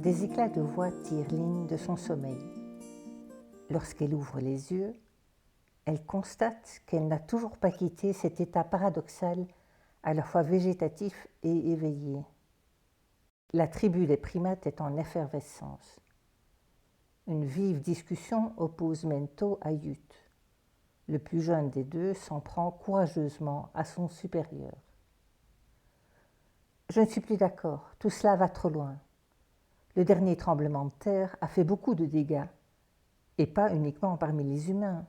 Des éclats de voix tirent Lynn de son sommeil. Lorsqu'elle ouvre les yeux, elle constate qu'elle n'a toujours pas quitté cet état paradoxal, à la fois végétatif et éveillé. La tribu des primates est en effervescence. Une vive discussion oppose Mento à Ute. Le plus jeune des deux s'en prend courageusement à son supérieur. « Je ne suis plus d'accord, tout cela va trop loin. Le dernier tremblement de terre a fait beaucoup de dégâts, et pas uniquement parmi les humains.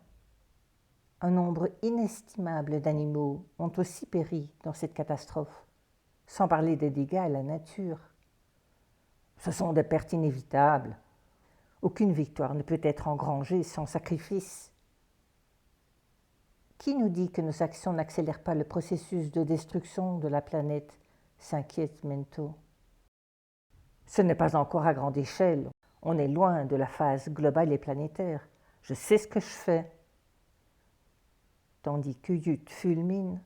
Un nombre inestimable d'animaux ont aussi péri dans cette catastrophe, sans parler des dégâts à la nature. Ce sont des pertes inévitables. Aucune victoire ne peut être engrangée sans sacrifice. Qui nous dit que nos actions n'accélèrent pas le processus de destruction de la planète, s'inquiète Mento. Ce n'est pas encore à grande échelle. On est loin de la phase globale et planétaire. Je sais ce que je fais. Tandis que Ute fulmine,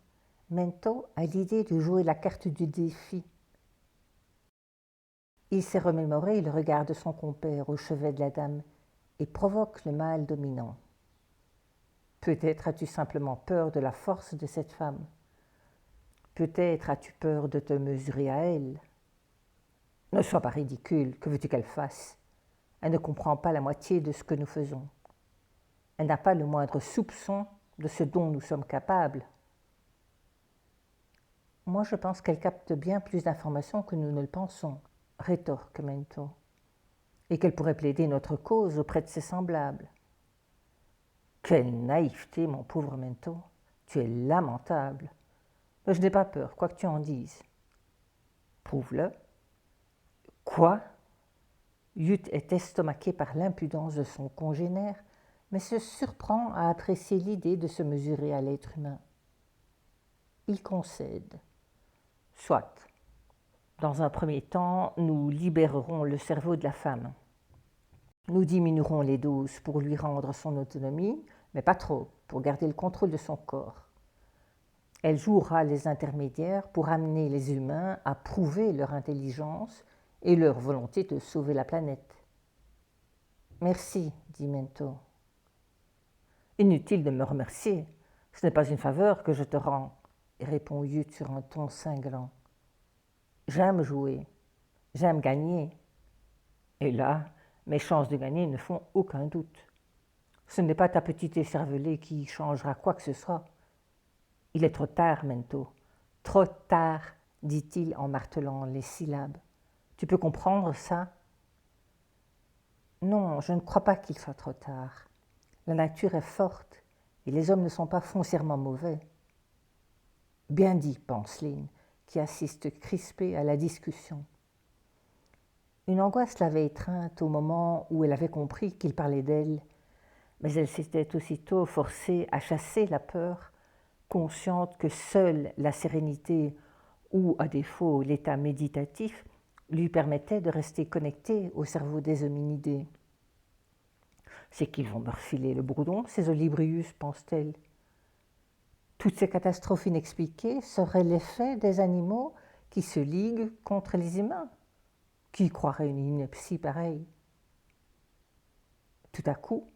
Mento a l'idée de jouer la carte du défi. Il s'est remémoré le regard de son compère au chevet de la dame et provoque le mâle dominant. Peut-être as-tu simplement peur de la force de cette femme. Peut-être as-tu peur de te mesurer à elle. Ne sois pas ridicule, que veux-tu qu'elle fasse? Elle ne comprend pas la moitié de ce que nous faisons. Elle n'a pas le moindre soupçon de ce dont nous sommes capables. Moi, je pense qu'elle capte bien plus d'informations que nous ne le pensons, rétorque Mento, et qu'elle pourrait plaider notre cause auprès de ses semblables. Quelle naïveté, mon pauvre Mento, tu es lamentable. Mais je n'ai pas peur, quoi que tu en dises. Prouve-le. Quoi? Ute est estomaqué par l'impudence de son congénère, mais se surprend à apprécier l'idée de se mesurer à l'être humain. Il concède. Soit. Dans un premier temps, nous libérerons le cerveau de la femme. Nous diminuerons les doses pour lui rendre son autonomie, mais pas trop, pour garder le contrôle de son corps. Elle jouera les intermédiaires pour amener les humains à prouver leur intelligence et leur volonté de sauver la planète. Merci, dit Mento. Inutile de me remercier, ce n'est pas une faveur que je te rends, répond Ute sur un ton cinglant. J'aime jouer, j'aime gagner. Et là, mes chances de gagner ne font aucun doute. Ce n'est pas ta petite écervelée qui changera quoi que ce soit. Il est trop tard, Mento. Trop tard, dit-il en martelant les syllabes. Tu peux comprendre ça? Non, je ne crois pas qu'il soit trop tard. La nature est forte et les hommes ne sont pas foncièrement mauvais. Bien dit, pense Lynn, qui assiste crispée à la discussion. Une angoisse l'avait étreinte au moment où elle avait compris qu'il parlait d'elle, mais elle s'était aussitôt forcée à chasser la peur, consciente que seule la sérénité ou, à défaut, l'état méditatif lui permettait de rester connectée au cerveau des hominidés. C'est qu'ils vont me refiler le bourdon, ces Olibrius, pense-t-elle. Toutes ces catastrophes inexpliquées seraient l'effet des animaux qui se liguent contre les humains. Qui croirait une ineptie pareille? Tout à coup,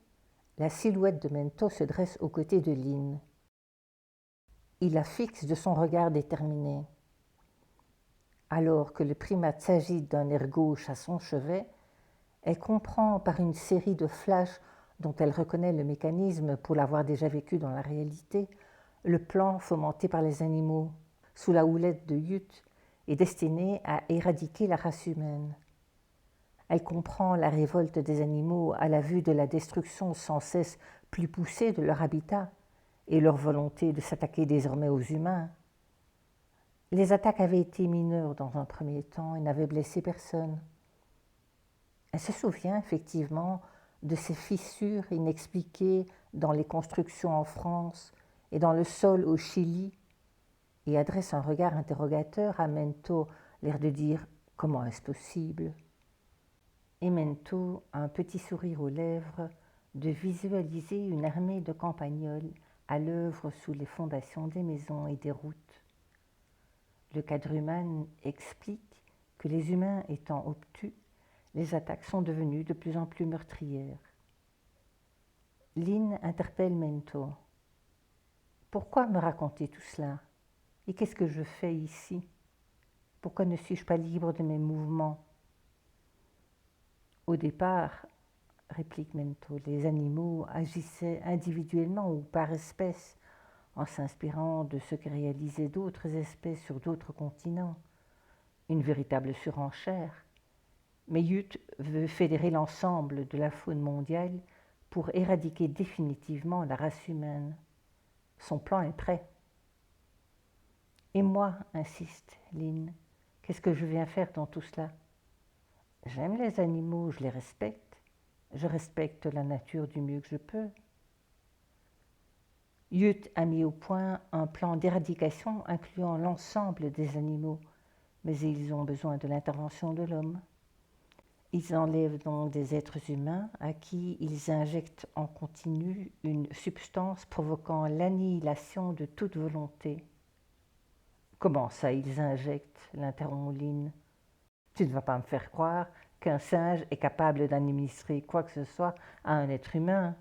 la silhouette de Mento se dresse aux côtés de Lynn. Il la fixe de son regard déterminé. Alors que le primate s'agite d'un air gauche à son chevet, elle comprend par une série de flashs dont elle reconnaît le mécanisme pour l'avoir déjà vécu dans la réalité, le plan fomenté par les animaux, sous la houlette de Ute, est destiné à éradiquer la race humaine. Elle comprend la révolte des animaux à la vue de la destruction sans cesse plus poussée de leur habitat et leur volonté de s'attaquer désormais aux humains. Les attaques avaient été mineures dans un premier temps et n'avaient blessé personne. Elle se souvient effectivement de ces fissures inexpliquées dans les constructions en France et dans le sol au Chili et adresse un regard interrogateur à Mento, l'air de dire « Comment est-ce possible ?» Et Mento a un petit sourire aux lèvres de visualiser une armée de campagnols à l'œuvre sous les fondations des maisons et des routes. Le quadrumane explique que les humains étant obtus, Les attaques sont devenues de plus en plus meurtrières. Lynn interpelle Mento. Pourquoi me raconter tout cela? Et qu'est-ce que je fais ici? Pourquoi ne suis-je pas libre de mes mouvements? Au départ, réplique Mento, les animaux agissaient individuellement ou par espèces, en s'inspirant de ce que réalisaient d'autres espèces sur d'autres continents. Une véritable surenchère. Mais Ute veut fédérer l'ensemble de la faune mondiale pour éradiquer définitivement la race humaine. Son plan est prêt. Et moi, insiste Lynn, qu'est-ce que je viens faire dans tout cela? J'aime les animaux, je les respecte. Je respecte la nature du mieux que je peux. Ute a mis au point un plan d'éradication incluant l'ensemble des animaux, mais ils ont besoin de l'intervention de l'homme. Ils enlèvent donc des êtres humains à qui ils injectent en continu une substance provoquant l'annihilation de toute volonté. Comment ça, ils injectent? L'interrompt Lynn. Tu ne vas pas me faire croire qu'un singe est capable d'administrer quoi que ce soit à un être humain.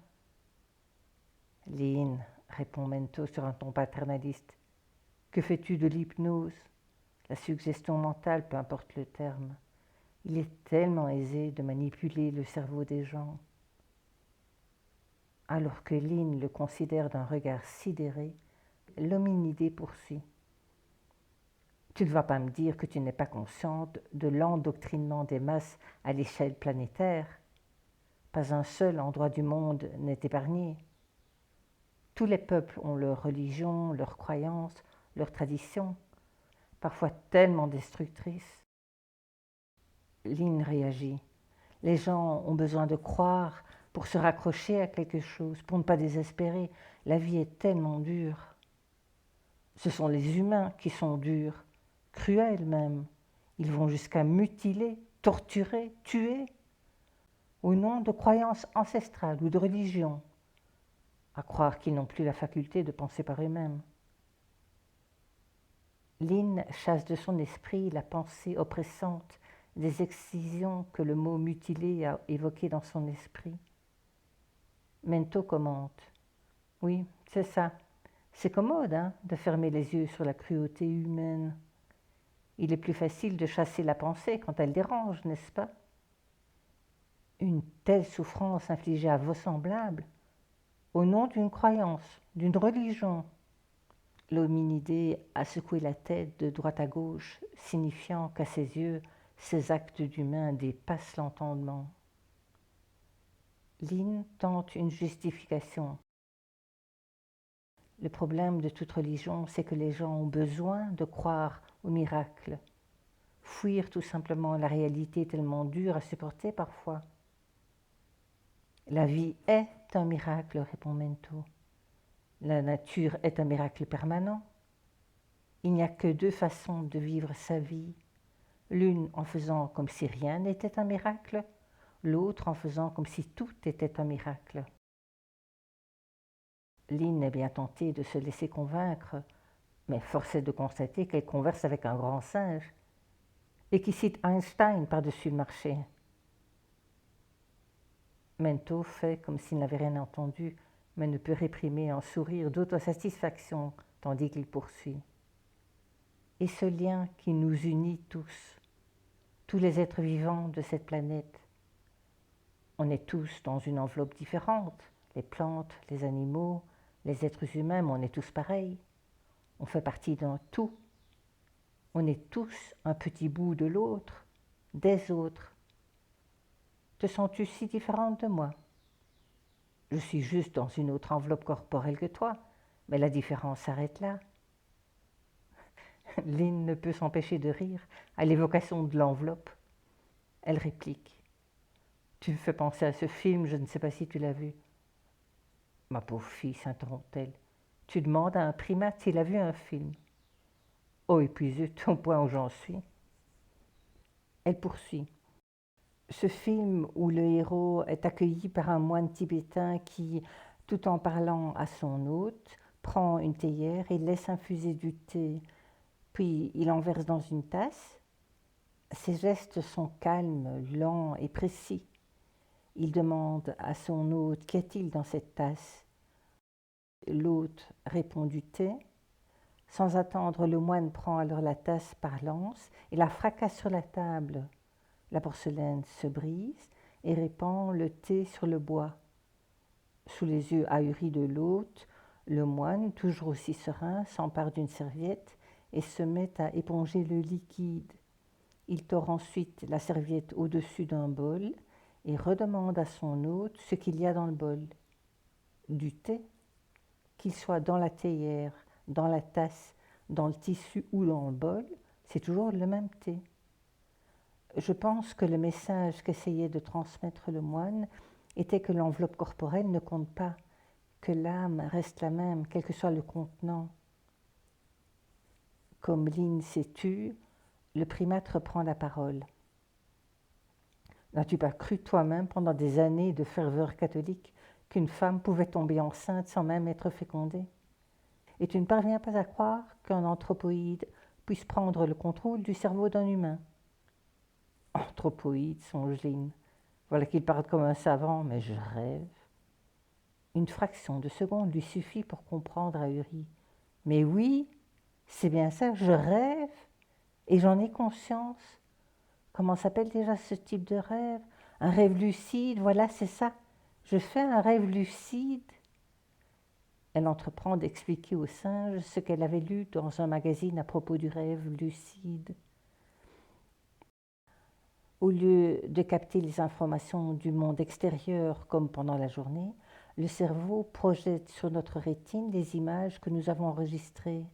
Lynn, répond Mento sur un ton paternaliste, que fais-tu de l'hypnose? La suggestion mentale, peu importe le terme. Il est tellement aisé de manipuler le cerveau des gens. Alors que Lynn le considère d'un regard sidéré, l'hominidé poursuit. Tu ne vas pas me dire que tu n'es pas consciente de l'endoctrinement des masses à l'échelle planétaire. Pas un seul endroit du monde n'est épargné. Tous les peuples ont leur religion, leurs croyances, leurs traditions, parfois tellement destructrices. Lynn réagit. Les gens ont besoin de croire pour se raccrocher à quelque chose, pour ne pas désespérer. La vie est tellement dure. Ce sont les humains qui sont durs, cruels même. Ils vont jusqu'à mutiler, torturer, tuer, au nom de croyances ancestrales ou de religion, à croire qu'ils n'ont plus la faculté de penser par eux-mêmes. Lynn chasse de son esprit la pensée oppressante des excisions que le mot mutilé a évoquées dans son esprit. Mento commente. Oui, c'est ça. C'est commode, hein, de fermer les yeux sur la cruauté humaine. Il est plus facile de chasser la pensée quand elle dérange, n'est-ce pas? Une telle souffrance infligée à vos semblables, au nom d'une croyance, d'une religion. L'hominidé a secoué la tête de droite à gauche, signifiant qu'à ses yeux, ces actes d'humains dépassent l'entendement. Lynn tente une justification. Le problème de toute religion, c'est que les gens ont besoin de croire au miracle. Fuir tout simplement la réalité tellement dure à supporter parfois. La vie est un miracle, répond Mento. La nature est un miracle permanent. Il n'y a que deux façons de vivre sa vie. L'une en faisant comme si rien n'était un miracle, l'autre en faisant comme si tout était un miracle. Lynn est bien tentée de se laisser convaincre, mais force est de constater qu'elle converse avec un grand singe et qui cite Einstein par-dessus le marché. Mento fait comme s'il n'avait rien entendu, mais ne peut réprimer un sourire d'autosatisfaction tandis qu'il poursuit. Et ce lien qui nous unit tous les êtres vivants de cette planète, on est tous dans une enveloppe différente, les plantes, les animaux, les êtres humains, mais on est tous pareils. On fait partie d'un tout. On est tous un petit bout de l'autre, des autres. Te sens-tu si différente de moi? Je suis juste dans une autre enveloppe corporelle que toi, mais la différence s'arrête là. Lynn ne peut s'empêcher de rire à l'évocation de l'enveloppe. Elle réplique. Tu me fais penser à ce film, je ne sais pas si tu l'as vu. Ma pauvre fille, s'interrompt-elle. Tu demandes à un primate s'il a vu un film. Oh, et puis zut, au point où j'en suis. Elle poursuit. Ce film où le héros est accueilli par un moine tibétain qui, tout en parlant à son hôte, prend une théière et laisse infuser du thé, puis il en verse dans une tasse. Ses gestes sont calmes, lents et précis. Il demande à son hôte « Qu'y a-t-il dans cette tasse ?» L'hôte répond du thé. Sans attendre, le moine prend alors la tasse par l'anse et la fracasse sur la table. La porcelaine se brise et répand le thé sur le bois. Sous les yeux ahuris de l'hôte, le moine, toujours aussi serein, s'empare d'une serviette et se met à éponger le liquide. Il tord ensuite la serviette au-dessus d'un bol et redemande à son hôte ce qu'il y a dans le bol. Du thé, qu'il soit dans la théière, dans la tasse, dans le tissu ou dans le bol, c'est toujours le même thé. Je pense que le message qu'essayait de transmettre le moine était que l'enveloppe corporelle ne compte pas, que l'âme reste la même, quel que soit le contenant. Comme Lynn s'est tue, le primate reprend la parole. N'as-tu pas cru toi-même pendant des années de ferveur catholique qu'une femme pouvait tomber enceinte sans même être fécondée? Et tu ne parviens pas à croire qu'un anthropoïde puisse prendre le contrôle du cerveau d'un humain? Anthropoïde, songe Lynn. Voilà qu'il parle comme un savant, mais je rêve. Une fraction de seconde lui suffit pour comprendre ahuri. Mais oui, c'est bien ça, je rêve et j'en ai conscience. Comment s'appelle déjà ce type de rêve? Un rêve lucide, voilà, c'est ça. Je fais un rêve lucide. Elle entreprend d'expliquer au singe ce qu'elle avait lu dans un magazine à propos du rêve lucide. Au lieu de capter les informations du monde extérieur comme pendant la journée, le cerveau projette sur notre rétine les images que nous avons enregistrées.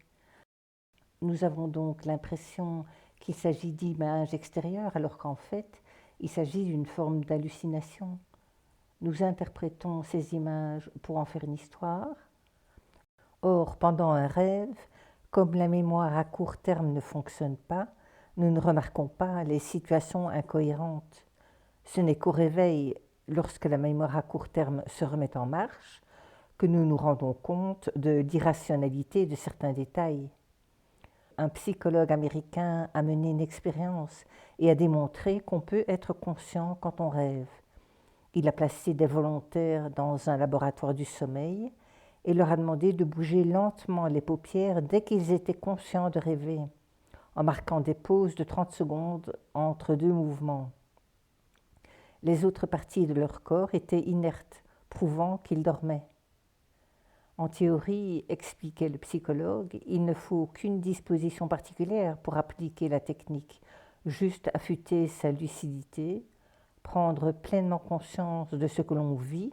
Nous avons donc l'impression qu'il s'agit d'images extérieures, alors qu'en fait, il s'agit d'une forme d'hallucination. Nous interprétons ces images pour en faire une histoire. Or, pendant un rêve, comme la mémoire à court terme ne fonctionne pas, nous ne remarquons pas les situations incohérentes. Ce n'est qu'au réveil, lorsque la mémoire à court terme se remet en marche, que nous nous rendons compte de l'irrationalité de certains détails. Un psychologue américain a mené une expérience et a démontré qu'on peut être conscient quand on rêve. Il a placé des volontaires dans un laboratoire du sommeil et leur a demandé de bouger lentement les paupières dès qu'ils étaient conscients de rêver, en marquant des pauses de 30 secondes entre deux mouvements. Les autres parties de leur corps étaient inertes, prouvant qu'ils dormaient. En théorie, expliquait le psychologue, il ne faut aucune disposition particulière pour appliquer la technique, juste affûter sa lucidité, prendre pleinement conscience de ce que l'on vit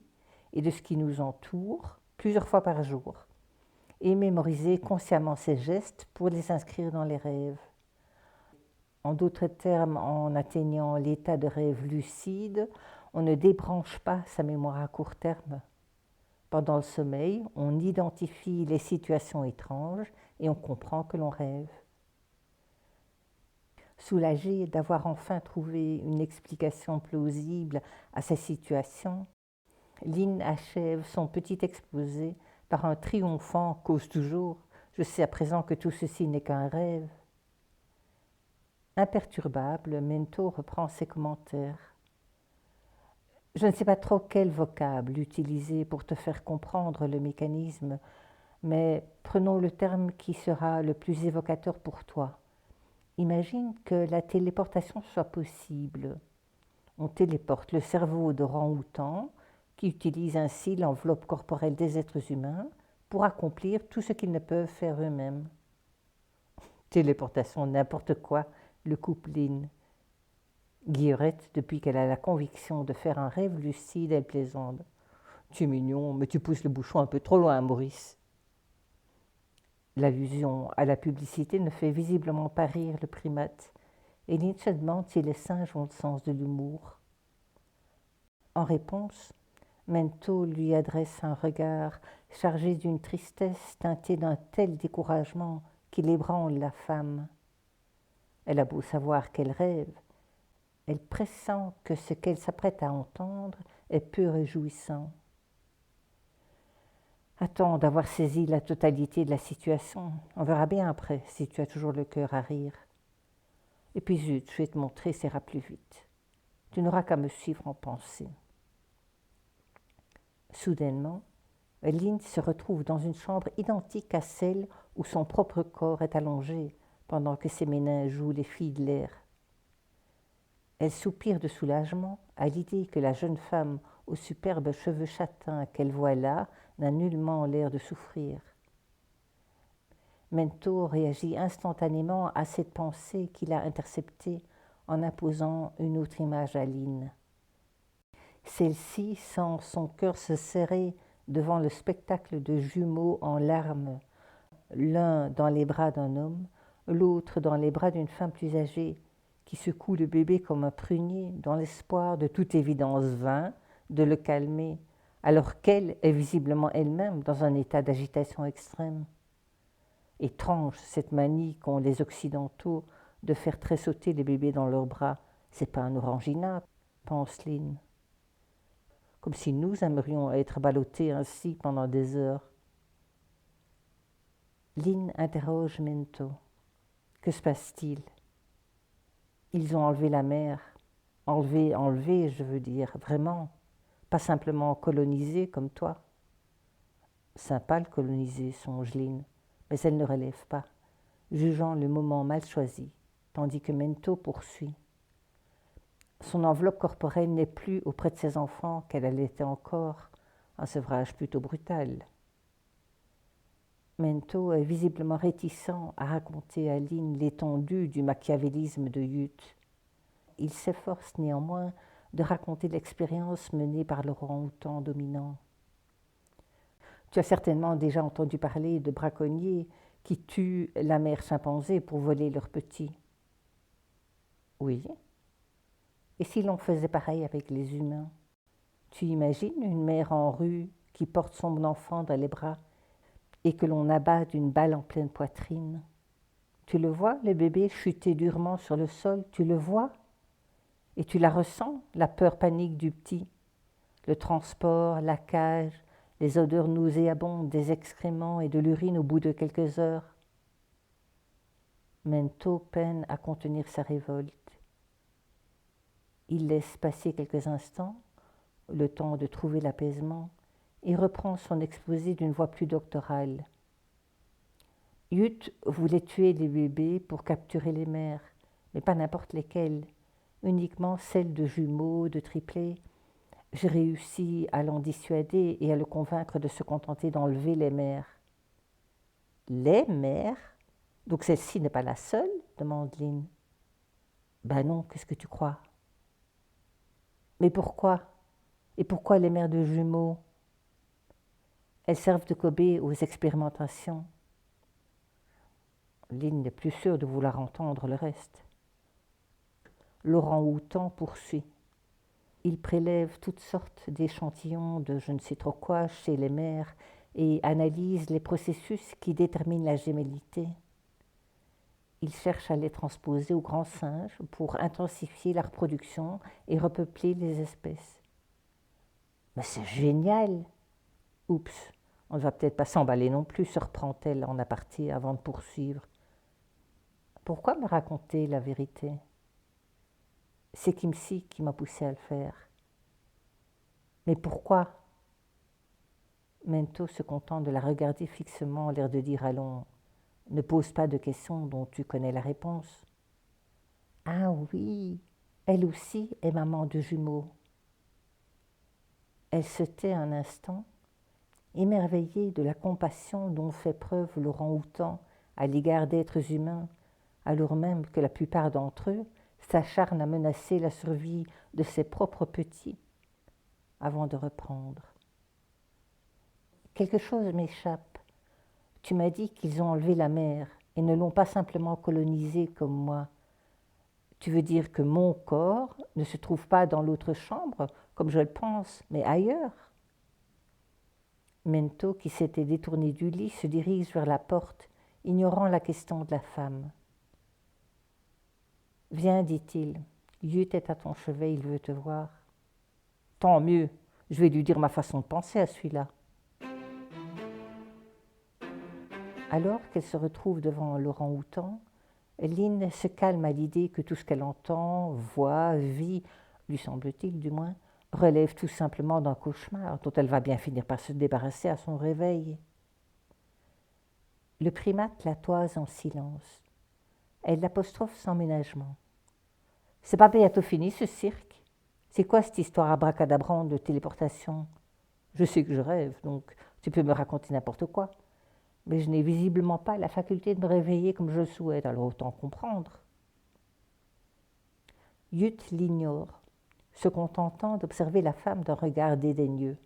et de ce qui nous entoure plusieurs fois par jour, et mémoriser consciemment ces gestes pour les inscrire dans les rêves. En d'autres termes, en atteignant l'état de rêve lucide, on ne débranche pas sa mémoire à court terme. Pendant le sommeil, on identifie les situations étranges et on comprend que l'on rêve. Soulagé d'avoir enfin trouvé une explication plausible à ces situations, Lynn achève son petit exposé par un triomphant « cause toujours, je sais à présent que tout ceci n'est qu'un rêve ». Imperturbable, Mento reprend ses commentaires. Je ne sais pas trop quel vocable utiliser pour te faire comprendre le mécanisme, mais prenons le terme qui sera le plus évocateur pour toi. Imagine que la téléportation soit possible. On téléporte le cerveau d'orang-outan, qui utilise ainsi l'enveloppe corporelle des êtres humains pour accomplir tout ce qu'ils ne peuvent faire eux-mêmes. Téléportation, n'importe quoi, le couple Lynn. Guillerette, depuis qu'elle a la conviction de faire un rêve lucide, elle plaisante. Tu es mignon, mais tu pousses le bouchon un peu trop loin, Maurice. L'allusion à la publicité ne fait visiblement pas rire le primate, et Lynn se demande si les singes ont le sens de l'humour. En réponse, Mento lui adresse un regard chargé d'une tristesse teintée d'un tel découragement qu'il ébranle la femme. Elle a beau savoir qu'elle rêve, elle pressent que ce qu'elle s'apprête à entendre est peu réjouissant. Attends d'avoir saisi la totalité de la situation. On verra bien après si tu as toujours le cœur à rire. Et puis zut, je vais te montrer, ça ira plus vite. Tu n'auras qu'à me suivre en pensée. Soudainement, Lynn se retrouve dans une chambre identique à celle où son propre corps est allongé pendant que ses méninges jouent les filles de l'air. Elle soupire de soulagement à l'idée que la jeune femme aux superbes cheveux châtains qu'elle voit là n'a nullement l'air de souffrir. Mento réagit instantanément à cette pensée qu'il a interceptée en imposant une autre image à Lynn. Celle-ci sent son cœur se serrer devant le spectacle de jumeaux en larmes, l'un dans les bras d'un homme, l'autre dans les bras d'une femme plus âgée, qui secoue le bébé comme un prunier, dans l'espoir, de toute évidence vain, de le calmer, alors qu'elle est visiblement elle-même dans un état d'agitation extrême. Étrange cette manie qu'ont les Occidentaux de faire tressauter les bébés dans leurs bras. C'est pas un orangina, pense Lynn. Comme si nous aimerions être ballottés ainsi pendant des heures. Lynn interroge Mento. Que se passe-t-il? Ils ont enlevé la mère. Enlevé, je veux dire, vraiment. Pas simplement colonisé comme toi. Sympa le coloniser, songe Lynn, mais elle ne relève pas, jugeant le moment mal choisi, tandis que Mento poursuit. Son enveloppe corporelle n'est plus auprès de ses enfants qu'elle l'était encore, un sevrage plutôt brutal. Mento est visiblement réticent à raconter à Lynn l'étendue du machiavélisme de Ute. Il s'efforce néanmoins de raconter l'expérience menée par l'orang-outan dominant. Tu as certainement déjà entendu parler de braconniers qui tuent la mère chimpanzé pour voler leurs petits. Oui. Et si l'on faisait pareil avec les humains? Tu imagines une mère en rue qui porte son enfant dans les bras et que l'on abat d'une balle en pleine poitrine? Tu le vois, le bébé chuter durement sur le sol, tu le vois? Et tu la ressens, la peur panique du petit, le transport, la cage, les odeurs nauséabondes des excréments et de l'urine au bout de quelques heures. Mento peine à contenir sa révolte. Il laisse passer quelques instants, le temps de trouver l'apaisement, et reprend son exposé d'une voix plus doctorale. Ute voulait tuer les bébés pour capturer les mères, mais pas n'importe lesquelles, uniquement celles de jumeaux, de triplés. J'ai réussi à l'en dissuader et à le convaincre de se contenter d'enlever les mères. Les mères? Donc celle-ci n'est pas la seule? Demande Lynn. Ben non, qu'est-ce que tu crois? Mais pourquoi? Et pourquoi les mères de jumeaux? Elles servent de cobaye aux expérimentations. Lynn n'est plus sûre de vouloir entendre le reste. L'orang-outan poursuit. Il prélève toutes sortes d'échantillons de je ne sais trop quoi chez les mères et analyse les processus qui déterminent la gémellité. Il cherche à les transposer aux grands singes pour intensifier la reproduction et repeupler les espèces. Mais c'est génial! Oups, on ne va peut-être pas s'emballer non plus, se reprend-elle en aparté avant de poursuivre. Pourquoi me raconter la vérité? C'est Kimsi qui m'a poussé à le faire. Mais pourquoi? Mento se contente de la regarder fixement, l'air de dire allons, ne pose pas de questions dont tu connais la réponse. Ah oui, elle aussi est maman de jumeaux. Elle se tait un instant, émerveillée de la compassion dont fait preuve l'orang-outan à l'égard d'êtres humains, alors même que la plupart d'entre eux s'acharnent à menacer la survie de ses propres petits, avant de reprendre. Quelque chose m'échappe. Tu m'as dit qu'ils ont enlevé la mère et ne l'ont pas simplement colonisée comme moi. Tu veux dire que mon corps ne se trouve pas dans l'autre chambre, comme je le pense, mais ailleurs? Mento, qui s'était détourné du lit, se dirige vers la porte, ignorant la question de la femme. « Viens, dit-il, Ute est à ton chevet, il veut te voir. »« Tant mieux, je vais lui dire ma façon de penser à celui-là. » Alors qu'elle se retrouve devant l'orang-outan, Lynn se calme à l'idée que tout ce qu'elle entend, voit, vit, lui semble-t-il du moins, relève tout simplement d'un cauchemar dont elle va bien finir par se débarrasser à son réveil. Le primate la toise en silence. Elle l'apostrophe sans ménagement. « C'est pas bientôt fini ce cirque? C'est quoi cette histoire abracadabrante de téléportation? Je sais que je rêve, donc tu peux me raconter n'importe quoi. Mais je n'ai visiblement pas la faculté de me réveiller comme je le souhaite, alors autant comprendre. » Yut l'ignore, se contentant d'observer la femme d'un regard dédaigneux.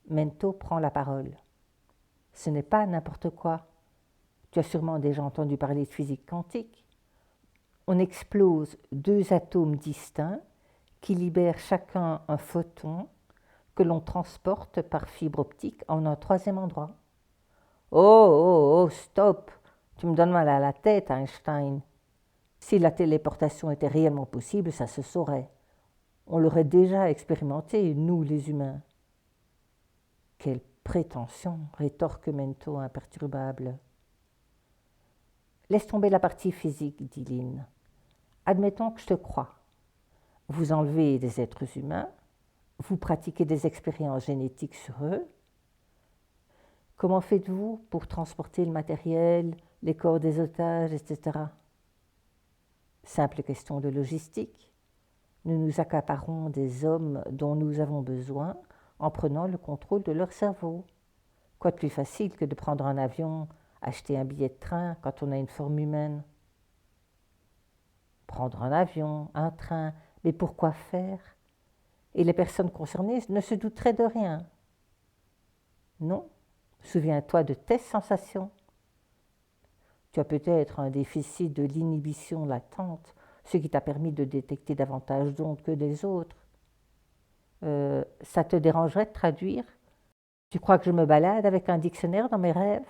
Mento prend la parole. « Ce n'est pas n'importe quoi. Tu as sûrement déjà entendu parler de physique quantique. On explose deux atomes distincts qui libèrent chacun un photon que l'on transporte par fibre optique en un troisième endroit. »« Oh, stop! Tu me donnes mal à la tête, Einstein. Si la téléportation était réellement possible, ça se saurait. On l'aurait déjà expérimenté, nous les humains. » »« Quelle prétention !» rétorque Mento imperturbable. « Laisse tomber la partie physique, dit Lynn. Admettons que je te crois. Vous enlevez des êtres humains, vous pratiquez des expériences génétiques sur eux. Comment faites-vous pour transporter le matériel, les corps des otages, etc. ? Simple question de logistique. Nous nous accaparons des hommes dont nous avons besoin en prenant le contrôle de leur cerveau. Quoi de plus facile que de prendre un avion, acheter un billet de train quand on a une forme humaine? Prendre un avion, un train, mais pourquoi faire? Et les personnes concernées ne se douteraient de rien. Non, souviens-toi de tes sensations. Tu as peut-être un déficit de l'inhibition latente, ce qui t'a permis de détecter davantage d'ondes que les autres. Ça te dérangerait de traduire? Tu crois que je me balade avec un dictionnaire dans mes rêves?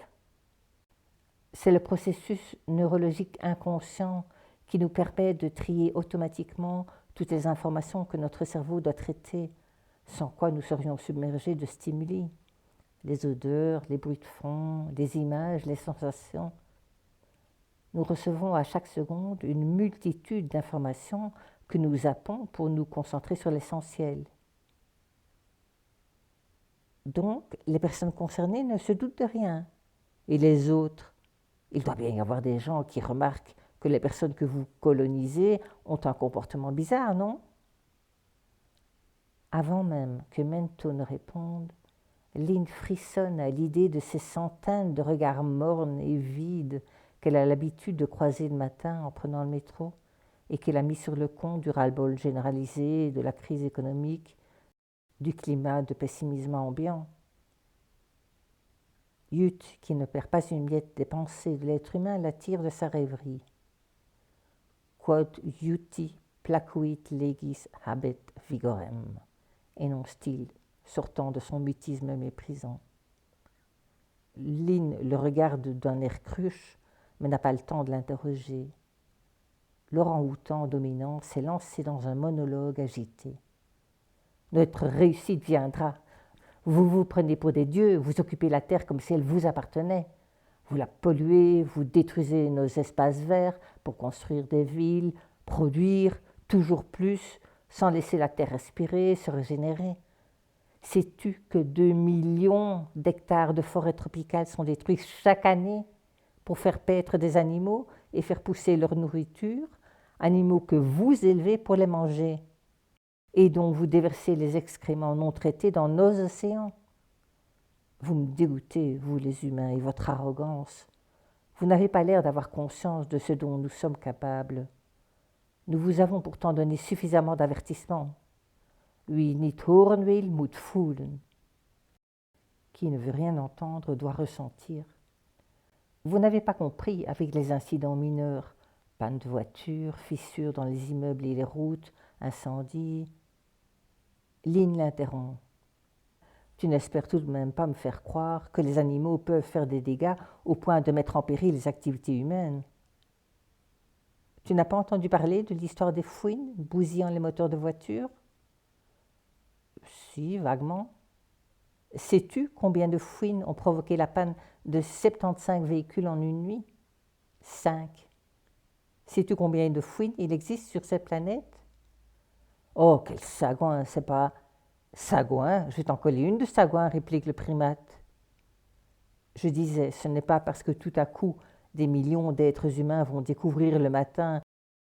C'est le processus neurologique inconscient qui nous permet de trier automatiquement toutes les informations que notre cerveau doit traiter, sans quoi nous serions submergés de stimuli. Les odeurs, les bruits de fond, les images, les sensations. Nous recevons à chaque seconde une multitude d'informations que nous zappons pour nous concentrer sur l'essentiel. Donc, les personnes concernées ne se doutent de rien. Et les autres? Il doit bien y avoir des gens qui remarquent que les personnes que vous colonisez ont un comportement bizarre, non? Avant même que Mento ne réponde, Lynn frissonne à l'idée de ces centaines de regards mornes et vides qu'elle a l'habitude de croiser le matin en prenant le métro et qu'elle a mis sur le compte du ras-le-bol généralisé, de la crise économique, du climat de pessimisme ambiant. Yut, qui ne perd pas une miette des pensées de l'être humain, l'attire de sa rêverie. Quod Yuti placuit legis habet vigorem, énonce-t-il, sortant de son mutisme méprisant. Lynn le regarde d'un air cruche, mais n'a pas le temps de l'interroger. L'orang-outan dominant s'est lancé dans un monologue agité. Notre réussite viendra. Vous vous prenez pour des dieux, vous occupez la terre comme si elle vous appartenait. Vous la polluez, vous détruisez nos espaces verts pour construire des villes, produire toujours plus, sans laisser la terre respirer, se régénérer. Sais-tu que 2 millions d'hectares de forêts tropicales sont détruits chaque année pour faire paître des animaux et faire pousser leur nourriture, animaux que vous élevez pour les manger et dont vous déversez les excréments non traités dans nos océans? Vous me dégoûtez, vous les humains, et votre arrogance. Vous n'avez pas l'air d'avoir conscience de ce dont nous sommes capables. Nous vous avons pourtant donné suffisamment d'avertissements. Wie niet horen will, moet voelen. Qui ne veut rien entendre doit ressentir. Vous n'avez pas compris avec les incidents mineurs, panne de voiture, fissures dans les immeubles et les routes, incendies. Lynn l'interrompt. Tu n'espères tout de même pas me faire croire que les animaux peuvent faire des dégâts au point de mettre en péril les activités humaines. Tu n'as pas entendu parler de l'histoire des fouines bousillant les moteurs de voiture? Si, vaguement. Sais-tu combien de fouines ont provoqué la panne de 75 véhicules en une nuit? 5. Sais-tu combien de fouines il existe sur cette planète? Oh, quel sagouin, c'est pas... Sagouin, je vais t'en coller une de sagouin, réplique le primate. Je disais, ce n'est pas parce que tout à coup des millions d'êtres humains vont découvrir le matin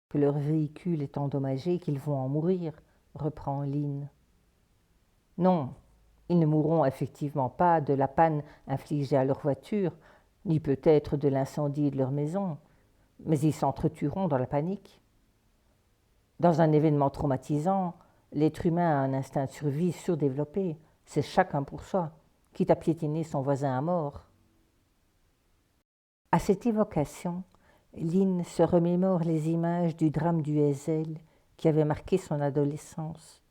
que leur véhicule est endommagé qu'ils vont en mourir, reprend Lynn. Non, ils ne mourront effectivement pas de la panne infligée à leur voiture, ni peut-être de l'incendie de leur maison, mais ils s'entretueront dans la panique. Dans un événement traumatisant, l'être humain a un instinct de survie surdéveloppé, c'est chacun pour soi, quitte à piétiner son voisin à mort. À cette évocation, Lynn se remémore les images du drame du Heysel qui avait marqué son adolescence.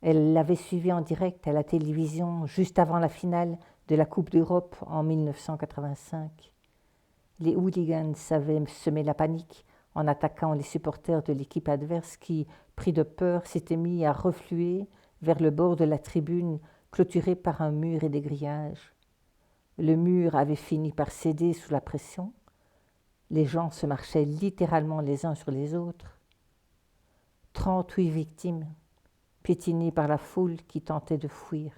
Elle l'avait suivi en direct à la télévision juste avant la finale de la Coupe d'Europe en 1985. Les hooligans avaient semé la panique en attaquant les supporters de l'équipe adverse qui, pris de peur, s'étaient mis à refluer vers le bord de la tribune clôturée par un mur et des grillages. Le mur avait fini par céder sous la pression. Les gens se marchaient littéralement les uns sur les autres. 38 victimes, piétinées par la foule qui tentait de fuir.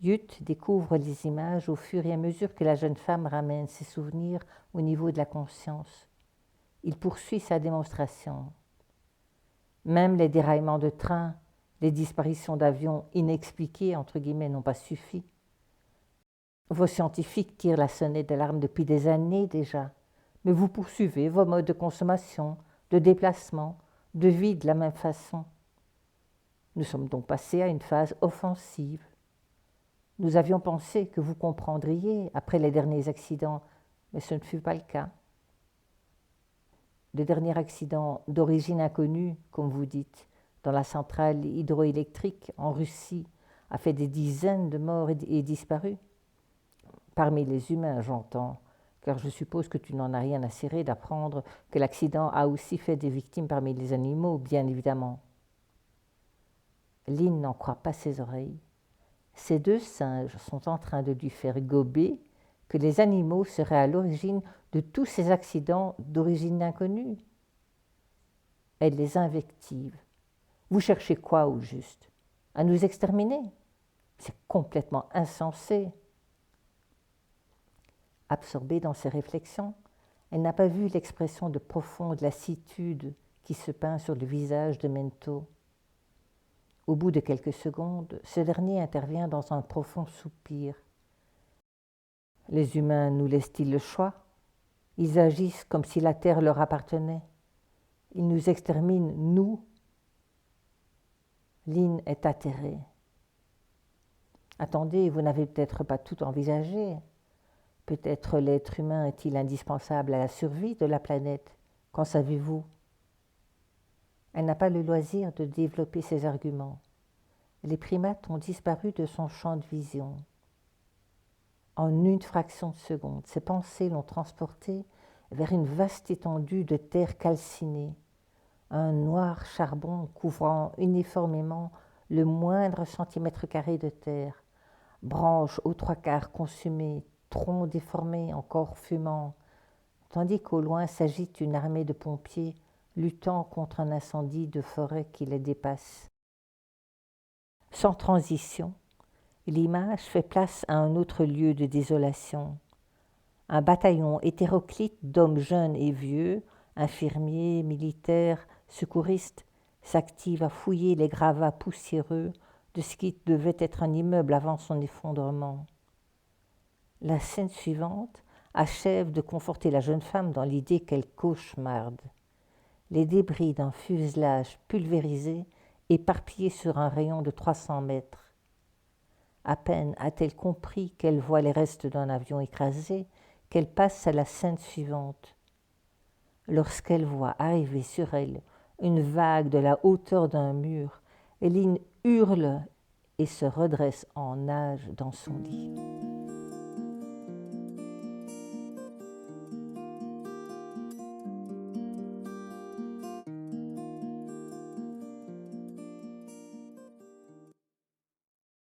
Jut découvre les images au fur et à mesure que la jeune femme ramène ses souvenirs au niveau de la conscience. Il poursuit sa démonstration. Même les déraillements de train, les disparitions d'avions inexpliquées, entre guillemets, n'ont pas suffi. Vos scientifiques tirent la sonnette d'alarme depuis des années déjà, mais vous poursuivez vos modes de consommation, de déplacement, de vie de la même façon. Nous sommes donc passés à une phase offensive. Nous avions pensé que vous comprendriez après les derniers accidents, mais ce ne fut pas le cas. Le dernier accident d'origine inconnue, comme vous dites, dans la centrale hydroélectrique en Russie, a fait des dizaines de morts et disparus. Parmi les humains, j'entends, car je suppose que tu n'en as rien à cirer d'apprendre que l'accident a aussi fait des victimes parmi les animaux, bien évidemment. Lynn n'en croit pas ses oreilles. Ces deux singes sont en train de lui faire gober que les animaux seraient à l'origine de tous ces accidents d'origine inconnue. Elle les invective. Vous cherchez quoi au juste? À nous exterminer? C'est complètement insensé. Absorbée dans ses réflexions, elle n'a pas vu l'expression de profonde lassitude qui se peint sur le visage de Mento. Au bout de quelques secondes, ce dernier intervient dans un profond soupir. Les humains nous laissent-ils le choix? Ils agissent comme si la terre leur appartenait. Ils nous exterminent, nous. Lynn est atterrée. Attendez, vous n'avez peut-être pas tout envisagé. Peut-être l'être humain est-il indispensable à la survie de la planète. Qu'en savez-vous? Elle n'a pas le loisir de développer ses arguments. Les primates ont disparu de son champ de vision. En une fraction de seconde, ses pensées l'ont transporté vers une vaste étendue de terre calcinée, un noir charbon couvrant uniformément le moindre centimètre carré de terre, branches aux trois quarts consumées, troncs déformés encore fumants, tandis qu'au loin s'agite une armée de pompiers luttant contre un incendie de forêt qui les dépasse. Sans transition, l'image fait place à un autre lieu de désolation. Un bataillon hétéroclite d'hommes jeunes et vieux, infirmiers, militaires, secouristes, s'active à fouiller les gravats poussiéreux de ce qui devait être un immeuble avant son effondrement. La scène suivante achève de conforter la jeune femme dans l'idée qu'elle cauchemarde. Les débris d'un fuselage pulvérisé éparpillés sur un rayon de 300 mètres. À peine a-t-elle compris qu'elle voit les restes d'un avion écrasé qu'elle passe à la scène suivante. Lorsqu'elle voit arriver sur elle une vague de la hauteur d'un mur, Lynn hurle et se redresse en nage dans son lit.